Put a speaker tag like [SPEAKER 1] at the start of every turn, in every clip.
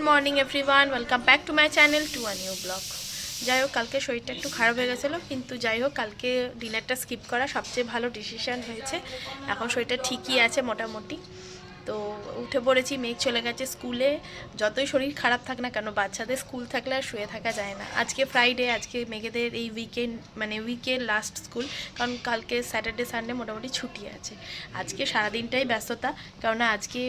[SPEAKER 1] Morning everyone, welcome back to my channel to a new blog. যাই হোক, কালকে শরীরটা একটু খারাপ হয়ে গেছিলো, কিন্তু যাই হোক কালকে ডিনারটা স্কিপ করা সবচেয়ে ভালো ডিসিশান হয়েছে। এখন শরীরটা ঠিকই আছে মোটামুটি। তো উঠে পড়েছি, মেঘ চলে গেছে স্কুলে। যতই শরীর খারাপ থাক না কেন, বাচ্চাদের স্কুল থাকলে আর শুয়ে থাকা যায় না। আজকে ফ্রাইডে, আজকে মেঘেদের এই উইকের লাস্ট স্কুল, কারণ কালকে স্যাটারডে সানডে মোটামুটি ছুটি আছে। আজকে সারাদিনটাই ব্যস্ততা, কারণ আজকে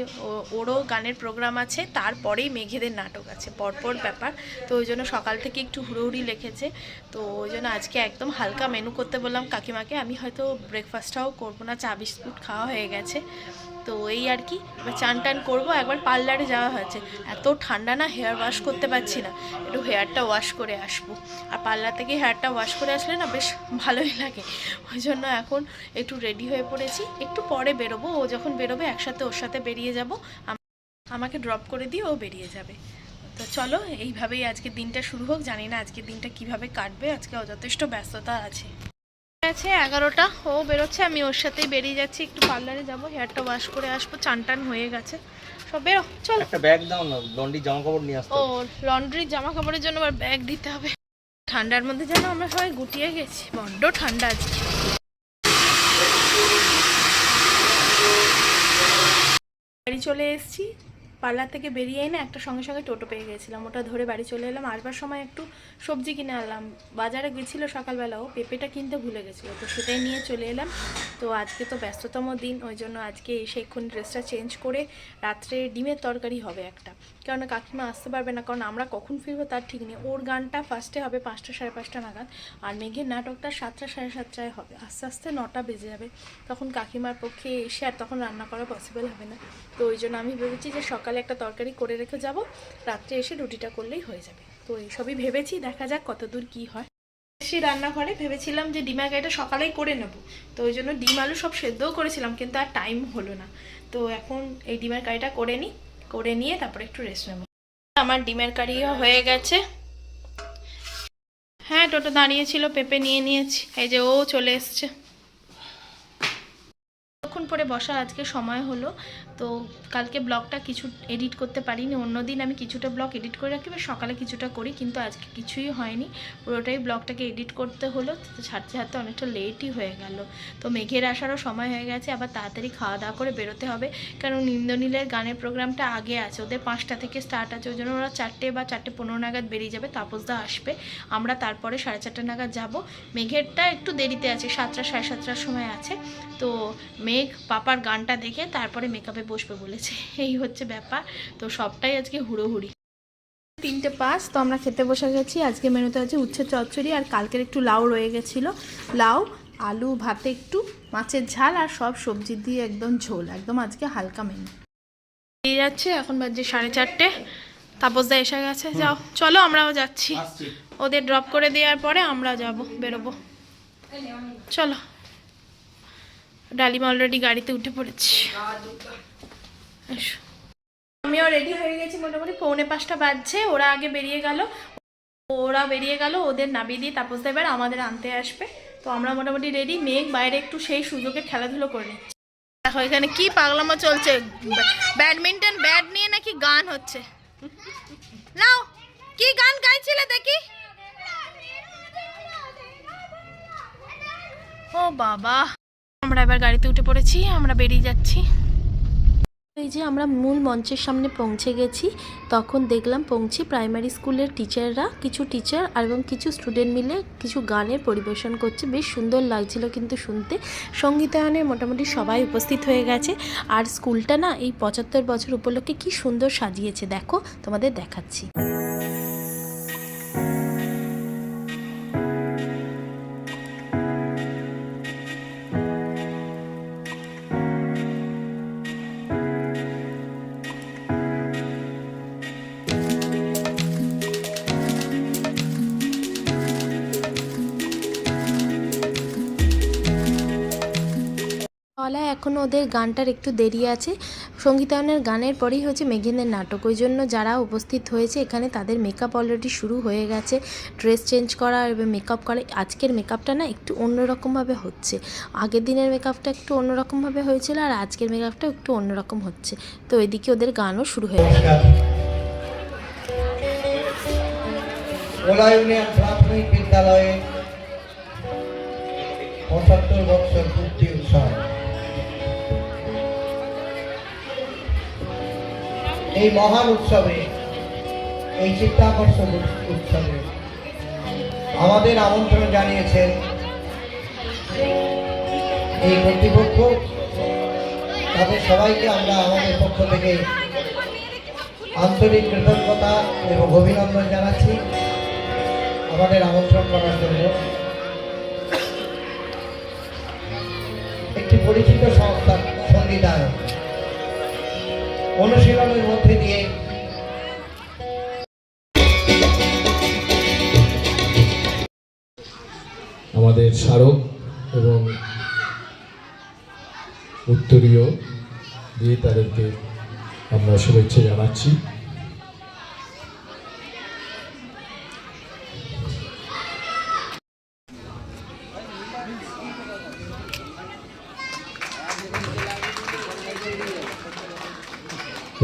[SPEAKER 1] ওরও গানের প্রোগ্রাম আছে, তারপরেই মেঘেদের নাটক আছে, পরপর ব্যাপার। তো ওই জন্য সকাল থেকে একটু হুড়োহুড়ি লেগেছে। তো ওই জন্য আজকে একদম হালকা মেনু করতে বললাম কাকিমাকে। আমি হয়তো ব্রেকফাস্টটাও করবো না, চা বিস্কুট খাওয়া হয়ে গেছে। তো এই আর কি, এবার চান টান করবো। একবার পার্লারে যাওয়া হয়েছে, এত ঠান্ডা না, হেয়ার ওয়াশ করতে পারছি না, একটু হেয়ারটা ওয়াশ করে আসবো। আর পার্লার থেকে হেয়ারটা ওয়াশ করে আসলে না বেশ ভালোই লাগে। ওই জন্য এখন একটু রেডি হয়ে পড়েছি, একটু পরে বেরোবো। ও যখন বেরোবে একসাথে ওর সাথে বেরিয়ে যাব, আমাকে ড্রপ করে দিয়ে ও বেরিয়ে যাবে। তো চলো, এইভাবেই আজকের দিনটা শুরু হোক। জানি না আজকের দিনটা কিভাবে কাটবে, আজকে যথেষ্ট ব্যস্ততা আছে। 11টা, ও বেরোচ্ছে, আমি ওর সাথেই বেরিয়ে যাচ্ছি। একটু পার্লারে যাবো, হেয়ারটা ওয়াশ করে আসবো, চান টান হয়ে গেছে। সব বেরো, চলো।
[SPEAKER 2] একটা ব্যাগ দাও না, লন্ড্রি জামা কাপড় নিয়ে আসতে।
[SPEAKER 1] ও, লন্ড্রি জামা কাপড়ের জন্য আবার ব্যাগ দিতে হবে? ঠান্ডার মধ্যে যেন আমরা সবাই গুটিয়ে গেছি, বড্ড ঠান্ডা আজকে। বাড়ি চলে এসেছি, পার্লার থেকে বেরিয়ে এনে একটা সঙ্গে সঙ্গে টোটো পেয়ে গেছিলাম, ওটা ধরে বাড়ি চলে এলাম। আসবার সময় একটু সবজি কিনে আনলাম, বাজারে গেছিলো সকালবেলাও, পেঁপেটা কিনতে ভুলে গেছিলো, তো সেটাই নিয়ে চলে এলাম। তো আজকে তো ব্যস্ততম দিন, ওই জন্য আজকে এসে এক্ষুনি ড্রেসটা চেঞ্জ করে রাত্রে ডিমের তরকারি হবে একটা, কারণ কাকিমা আসতে পারবে না, কারণ আমরা কখন ফিরবো তার ঠিক নেই। ওর গানটা ফার্স্টে হবে 5টা সাড়ে 5টা নাগাদ, আর মেঘের নাটকটা 7টা সাড়ে 7টায় হবে। আস্তে আস্তে 9টা বেজে যাবে, তখন কাকিমার পক্ষে এসে আর তখন রান্না করা পসিবল হবে না। তো ওই জন্য আমি ভেবেছি যে সকালে একটা তরকারি করে রেখে যাব, রাত্রে এসে রুটিটা করলেই হয়ে যাবে। তো এইসবই ভেবেছি, দেখা যাক কতদূর কি হয়। এসে রান্নাঘরে ভেবেছিলাম যে ডিমের কারিটা সকালেই করে নেব, তো ওই জন্য ডিম আলু সব সেদ্ধও করেছিলাম, কিন্তু আর টাইম হলো না। তো এখন এই ডিমের কারিটা করে নিই, করে নিয়ে তারপরে একটু রেস্ট নেব। আমার ডিমের কারিও হয়ে গেছে। হ্যাঁ, টোটো দাঁড়িয়েছিল, পেঁপে নিয়ে নিয়েছি, এই যে ও চলে এসছে। তখন পরে বসা আজকে সময় হলো। তো কালকে ব্লগটা কিছু এডিট করতে পারিনি, অন্যদিন আমি কিছুটা ব্লগ এডিট করে রাখি বা সকালে কিছুটা করি, কিন্তু আজকে কিছুই হয়নি, পুরোটাই ব্লগটাকে এডিট করতে হলো। তো ছাড়তে ছাড়তে অনেকটা লেটই হয়ে গেল। তো মেঘের আসারও সময় হয়ে গেছে, আবার তাড়াতাড়ি খাওয়া দাওয়া করে বেরোতে হবে, কারণ ইন্দ্রনীলের গানের প্রোগ্রামটা আগে আছে, ওদের 5টা থেকে স্টার্ট আছে, ওই জন্য ওরা 4টে বা 4:15 নাগাদ বেরিয়ে যাবে, তাপসদা আসবে, আমরা তারপরে 4:30 নাগাদ যাব। মেঘেরটা একটু দেরিতে আছে, 7টা সাড়ে 7টার সময় আছে। তো মেঘ পাপার গানটা দেখে তারপরে মেকআপে বসবে বলেছে, এই হচ্ছে ব্যাপার। তো সবটাই আজকে হুড়োহুড়ি। 3:05, তো আমরা খেতে বসে গেছি। আজকে মেনুতে আছে উচ্ছে চচ্চড়ি, আর কালকের একটু লাউ রয়ে গেছিলো, লাউ আলু ভাতে একটু মাছের ঝাল, আর সব সবজি দিয়ে একদম ঝোল, একদম আজকে হালকা মেনু দিয়ে যাচ্ছে। এখন বাজে 4:30, তাপসদা এসে গেছে। যাও, চলো আমরাও যাচ্ছি, ওদের ড্রপ করে দেওয়ার পরে আমরা বেরোবো। চলো, ডালিমা অলরেডি গাড়িতে উঠে পড়েছি। আমিও রেডি হয়ে গেছি, মোটামুটি 4:45 বাজছে। ওরা আগে বেরিয়ে গেল, ওদের নামিয়ে দিয়ে তাপসদা এবার আমাদের আনতে আসবে। তো আমরা মোটামুটি রেডি। মেঘ বাইরে একটু সেই সুযোগে খেলাধুলো করে নিচ্ছে। দেখো এখানে কি পাগলামো চলছে, ব্যাডমিন্টন ব্যাট নিয়ে নাকি গান হচ্ছে। নাও, কি গান গাইছিলে দেখি? ও বাবা, আমরা এবার গাড়িতে উঠে পড়েছি, আমরা বেরিয়ে যাচ্ছি। এই যে আমরা মূল মঞ্চের সামনে পৌঁছে গেছি, তখন দেখলাম পৌঁছি প্রাইমারি স্কুলের টিচাররা, কিছু টিচার এবং কিছু স্টুডেন্ট মিলে কিছু গানের পরিবেশন করছে, বেশ সুন্দর লাগছিল কিন্তু শুনতে। সঙ্গীতায়নে মোটামুটি সবাই উপস্থিত হয়ে গেছে, আর স্কুলটা না এই 75 বছর উপলক্ষে কি সুন্দর সাজিয়েছে, দেখো তোমাদের দেখাচ্ছি। এখন ওদের গানটার একটু দেরি আছে, সঙ্গীতায়নের গানের পরেই হচ্ছে মেঘেদের নাটক, ওই জন্য যারা উপস্থিত হয়েছে এখানে তাদের মেকআপ অলরেডি শুরু হয়ে গেছে, ড্রেস চেঞ্জ করা এবং মেকআপ করা। আজকের মেকআপটা না একটু অন্যরকমভাবে হচ্ছে, আগের দিনের মেকআপটা একটু অন্যরকমভাবে হয়েছিল, আর আজকের মেকআপটা একটু অন্যরকম হচ্ছে। তো এদিকে ওদের গানও শুরু হয়ে গেছে।
[SPEAKER 3] ওলা ইউনিয়ন প্রাথমিক বিদ্যালয়ে ৭৫ বছর পূর্তি উৎসব। এই মহান উৎসবে, এই চিত্তাকর্ষক উৎসবে আমাদের আমন্ত্রণ জানিয়েছেন এই কর্তৃপক্ষ। তাদের সবাইকে আমরা আমাদের পক্ষ থেকে আন্তরিক কৃতজ্ঞতা এবং অভিনন্দন জানাচ্ছি আমাদের আমন্ত্রণ করার জন্য। একটি পরিচিত সংস্থা সঙ্গীতায়ক অনুশীলনের মধ্যে দিয়ে
[SPEAKER 4] আমাদের স্মারক এবং উত্তরীয় দিয়ে তাদেরকে আমরা শুভেচ্ছা জানাচ্ছি।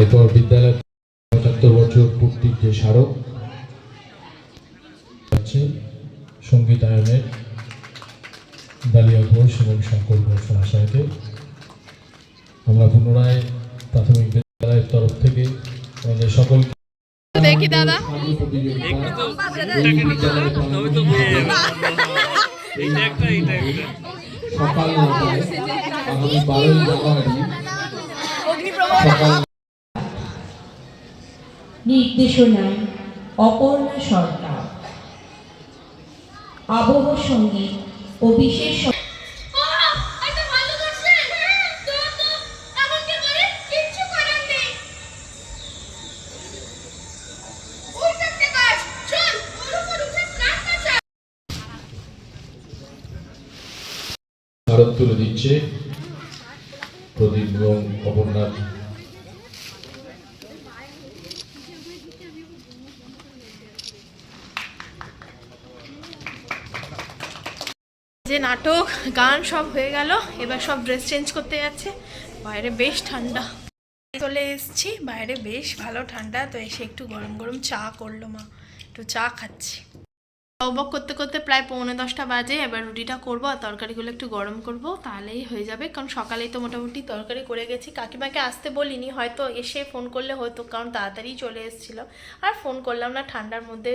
[SPEAKER 4] এরপর বিদ্যালয়ের ৭৫ বছর পূর্তির যে স্মারক আছে সঙ্গীতায়নের ডালিয়া ঘোষ এবং শঙ্কর ঘোষ মহাশয়কে আমরা পুনরায় প্রাথমিক বিদ্যালয়ের তরফ থেকে আমাদের সকলকে
[SPEAKER 1] দেখি দাদা
[SPEAKER 4] সকাল ৯টায় আগামী ১২ জানুয়ারি সকাল
[SPEAKER 5] নির্দেশনায় অপর্ণা সরকার। আবহ সঙ্গীত ও বিশেষ
[SPEAKER 4] স্মারক তুলে দিচ্ছে প্রদীপ এবং অপর্ণার।
[SPEAKER 1] যে নাটক গান সব হয়ে গেল, এবার সব ড্রেস চেঞ্জ করতে যাচ্ছে। বাইরে বেশ ঠান্ডা, চলে এসেছি বাইরে বেশ ভালো ঠান্ডা। তো এসে একটু গরম গরম চা করলো মা, একটু চা খাচ্ছি। বক করতে করতে প্রায় 9:45 বাজে। এবার রুটিটা করবো আর তরকারিগুলো একটু গরম করব, তাহলেই হয়ে যাবে। কারণ সকালেই তো মোটামুটি তরকারি করে গেছি। কাকিমাকে আসতে বলিনি, হয়তো এসে ফোন করলে হতো, কারণ তাড়াতাড়ি চলে এসেছিলো। আর ফোন করলাম না, ঠান্ডার মধ্যে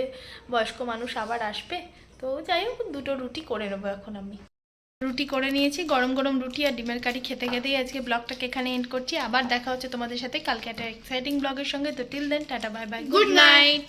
[SPEAKER 1] বয়স্ক মানুষ আবার আসবে। তো যাই হোক, 2টো রুটি করে নেবো এখন। আমি রুটি করে নিয়েছি, গরম গরম রুটি আর ডিমের কারি খেতে খেতেই আজকে ব্লগটাকে এখানে এন্ড করছি। আবার দেখা হচ্ছে তোমাদের সাথে কালকে একটা এক্সাইটিং ব্লগের সঙ্গে। তো till then, tata, bye bye, good night.